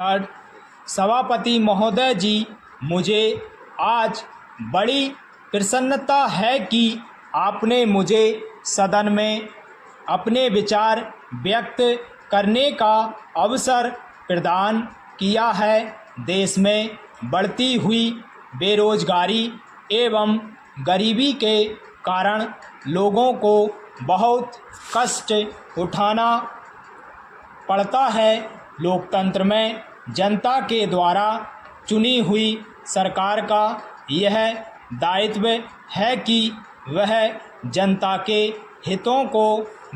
और सभापति महोदय जी, मुझे आज बड़ी प्रसन्नता है कि आपने मुझे सदन में अपने विचार व्यक्त करने का अवसर प्रदान किया है। देश में बढ़ती हुई बेरोजगारी एवं गरीबी के कारण लोगों को बहुत कष्ट उठाना पड़ता है। लोकतंत्र में जनता के द्वारा चुनी हुई सरकार का यह दायित्व है कि वह जनता के हितों को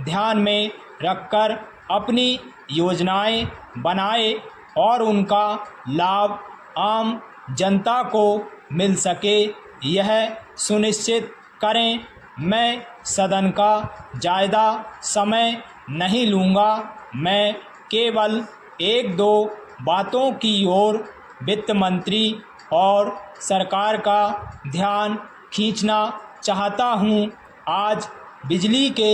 ध्यान में रखकर अपनी योजनाएं बनाए और उनका लाभ आम जनता को मिल सके, यह सुनिश्चित करें। मैं सदन का ज़्यादा समय नहीं लूँगा। मैं केवल एक दो बातों की ओर वित्त मंत्री और सरकार का ध्यान खींचना चाहता हूं। आज बिजली के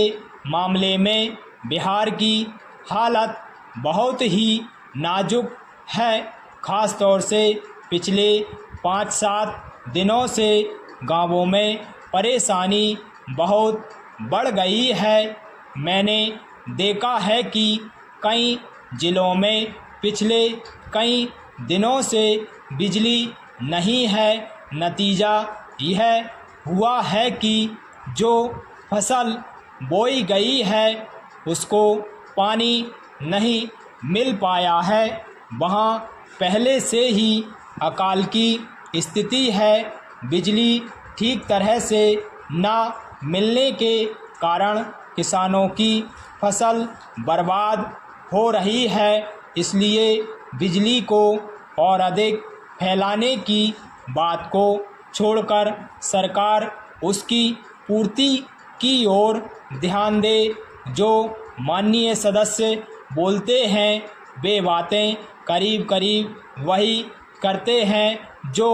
मामले में बिहार की हालत बहुत ही नाजुक है। ख़ास तौर से पिछले 5-7 दिनों से गांवों में परेशानी बहुत बढ़ गई है। मैंने देखा है कि कई ज़िलों में पिछले कई दिनों से बिजली नहीं है। नतीजा यह हुआ है कि जो फसल बोई गई है उसको पानी नहीं मिल पाया है। वहाँ पहले से ही अकाल की स्थिति है। बिजली ठीक तरह से ना मिलने के कारण किसानों की फसल बर्बाद हो रही है। इसलिए बिजली को और अधिक फैलाने की बात को छोड़कर सरकार उसकी पूर्ति की ओर ध्यान दे। जो माननीय सदस्य बोलते हैं वे बातें करीब करीब वही करते हैं जो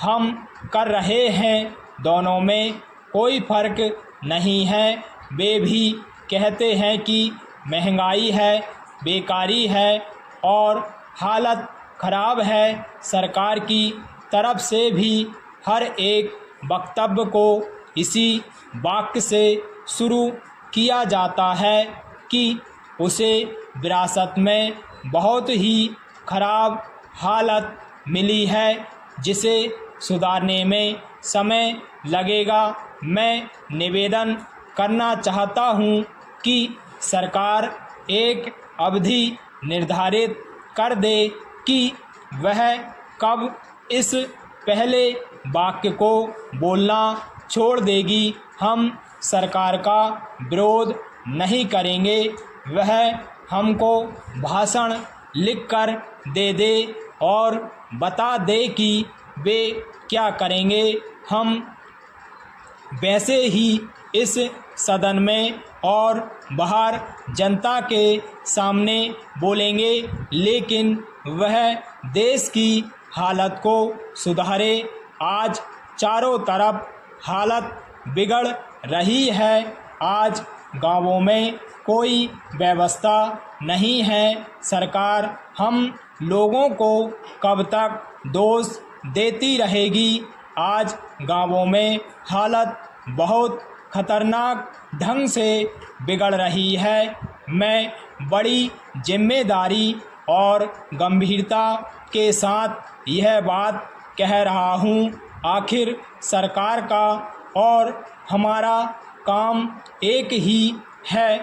हम कर रहे हैं। दोनों में कोई फ़र्क नहीं है। वे भी कहते हैं कि महंगाई है, बेकारी है और हालत ख़राब है। सरकार की तरफ से भी हर एक वक्तव्य को इसी वाक्य से शुरू किया जाता है कि उसे विरासत में बहुत ही ख़राब हालत मिली है, जिसे सुधारने में समय लगेगा। मैं निवेदन करना चाहता हूं कि सरकार एक अवधि निर्धारित कर दे कि वह कब इस पहले वाक्य को बोलना छोड़ देगी। हम सरकार का विरोध नहीं करेंगे। वह हमको भाषण लिखकर दे और बता दे कि वे क्या करेंगे। हम वैसे ही इस सदन में और बाहर जनता के सामने बोलेंगे, लेकिन वह देश की हालत को सुधारे। आज चारों तरफ हालत बिगड़ रही है। आज गांवों में कोई व्यवस्था नहीं है। सरकार हम लोगों को कब तक दोष देती रहेगी। आज गांवों में हालत बहुत खतरनाक ढंग से बिगड़ रही है। मैं बड़ी जिम्मेदारी और गंभीरता के साथ यह बात कह रहा हूँ। आखिर सरकार का और हमारा काम एक ही है।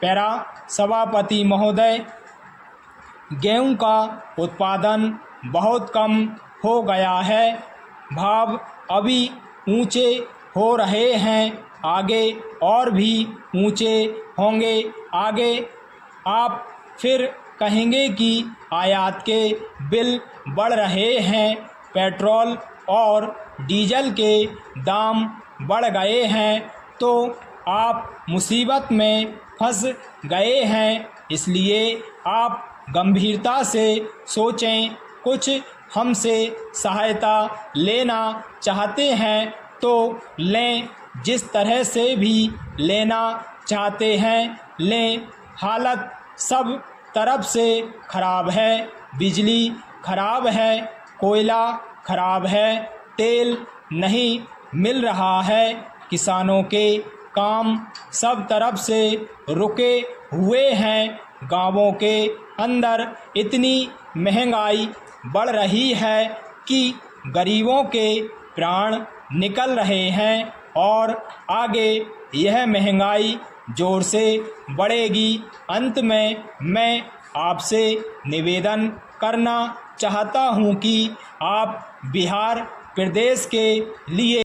पैरा सभापति महोदय, गेहूं का उत्पादन बहुत कम हो गया है। भाव अभी ऊंचे हो रहे हैं, आगे और भी ऊंचे होंगे। आगे आप फिर कहेंगे कि आयात के बिल बढ़ रहे हैं, पेट्रोल और डीजल के दाम बढ़ गए हैं, तो आप मुसीबत में फंस गए हैं। इसलिए आप गंभीरता से सोचें। कुछ हमसे सहायता लेना चाहते हैं तो लें, जिस तरह से भी लेना चाहते हैं लें। हालत सब तरफ से ख़राब है। बिजली खराब है, कोयला खराब है, तेल नहीं मिल रहा है, किसानों के काम सब तरफ से रुके हुए हैं, गांवों के अंदर इतनी महंगाई बढ़ रही है कि गरीबों के प्राण निकल रहे हैं और आगे यह महंगाई ज़ोर से बढ़ेगी। अंत में मैं आपसे निवेदन करना चाहता हूं कि आप बिहार प्रदेश के लिए